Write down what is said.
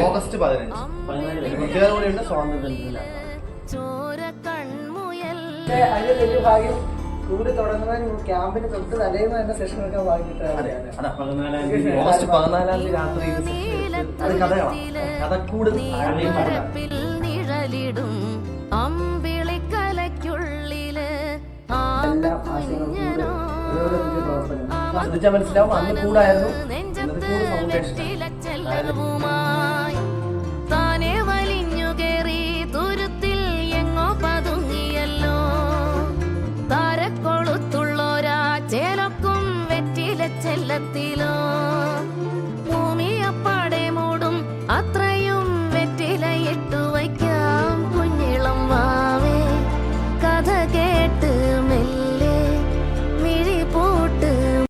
August 15 സ്വാതന്ത്ര്യദിനത്തിലാണ്. അതിന്റെ വലിയ ഭാഗ്യം കൂടി തുടങ്ങുന്നതിന് ക്യാമ്പിന് തൊട്ട് തലേന്ന് തന്നെ സെഷൻ എടുക്കാൻ ഭാഗ്യത്തിലാണ്. ഓഗസ്റ്റ് 14 രാത്രി അത് കഥകളാണ്. കഥക്കൂട് ശ്രദ്ധിച്ചാൽ മനസ്സിലാവും അന്ന് കൂടായിരുന്നു. താനെ വലിഞ്ഞു കേറി തുരുത്തിൽ എങ്ങോ പതുങ്ങിയല്ലോ. താരക്കൊളുത്തുള്ളോരാ ചേലക്കും വെറ്റില ചെല്ലത്തിലോ